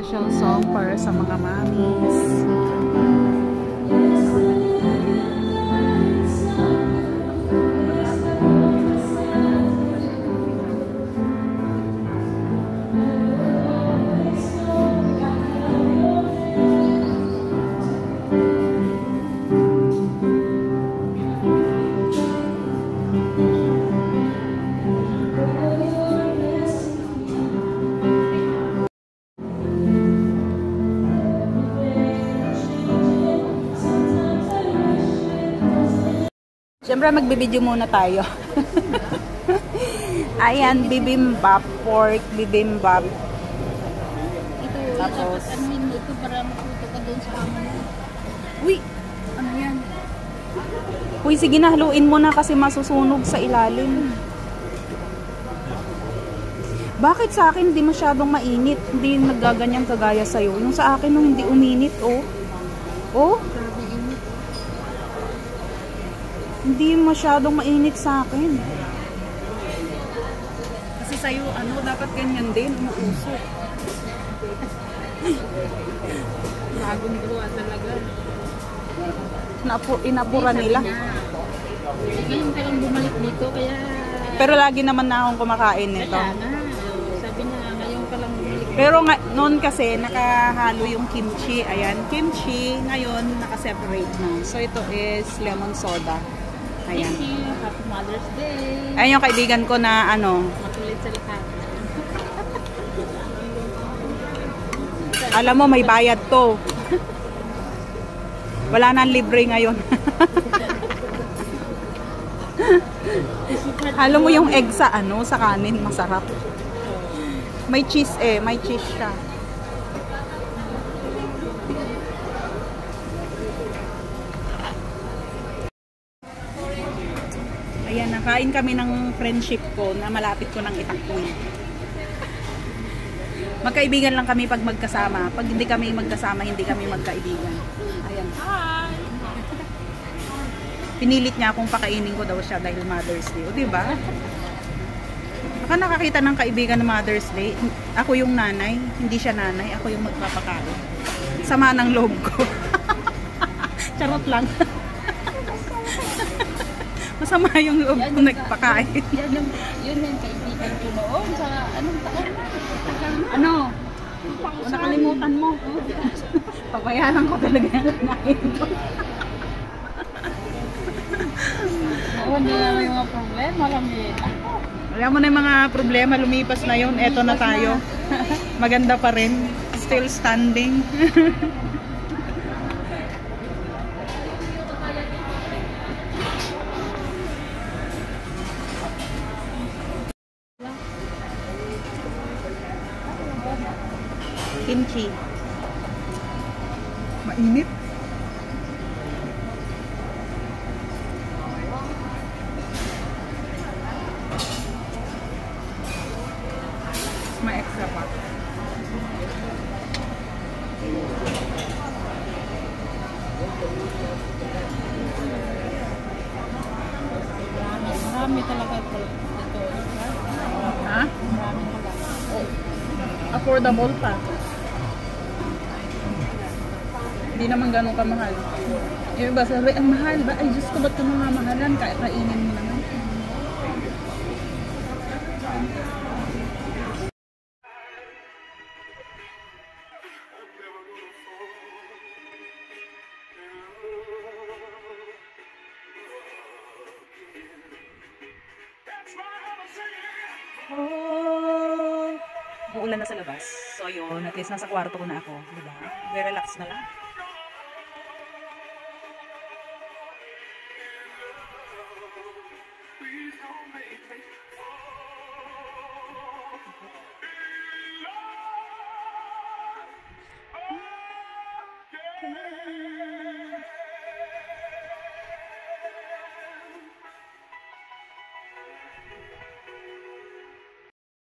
special song para sa mga mommies. Siyempre, magbibideo muna tayo. Ayan, bibimbap, pork bibimbap. Ito, tapos, anuhin mo ito para matuto ka doon sa amin. uy! Ano yan? Uy, sige na, haluin mo na kasi masusunog sa ilalim. Bakit sa akin hindi masyadong mainit? Hindi naggaganyan kagaya sa'yo. Yung sa akin nung hindi uminit, oh. Oh? Hindi masyadong mainit sa akin. Kasi sa'yo, ano, dapat ganyan din, umuusok. Bagong gawa talaga. Inapura nila. Ngayon ka lang bumalik dito, kaya... Pero lagi naman na akong kumakain nito. Kaya nga, sabi niya, ngayon ka lang bumalik. Pero noon kasi, nakahalo yung kimchi. Ayan, kimchi. Ngayon, nakaseparate na. So, ito is lemon soda. Ayan. Thank you. Happy Mother's Day. Ayan yung kaibigan ko na ano. Makulit sa lahat. Alam mo, may bayad to. Wala nang libre ngayon. Alam mo yung egg sa ano, sa kanin, masarap. May cheese may cheese siya. Ayan, nakain kami ng friendship ko na malapit ko ng itakwil. Magkaibigan lang kami pag magkasama. Pag hindi kami magkasama, hindi kami magkaibigan. Ayan. Hi! Pinilit niya akong pakainin ko daw siya dahil Mother's Day. O, diba? Baka nakakita ng kaibigan ng Mother's Day. Ako yung nanay. Hindi siya nanay. Ako yung magpapakain. Sama ng loob ko. Charot lang. Masama yung loob ko nagpakain. Yun yung kaibigan ko noon sa anong taon na? Ano? O, nakalimutan mo. Pabayaran ko talaga yung kanain ko. Oo, hindi na may mga problema kami. Wala mo na yung mga problema. Lumipas na yun. Eto na tayo. Maganda pa rin. Still standing. Kimchi. Mainit. May extra pa. Marami talaga ito. Ha? Marami talaga. Affordable pa. Hindi naman ganun kamahal. Yung iba sabi, ang mahal ba? Ay, Diyos ko, ba't ka mamamahalan? Kainin mo naman. Oh, uulan na sa labas. So yun, at least nasa kwarto ko na ako. Diba? Very relax na lang.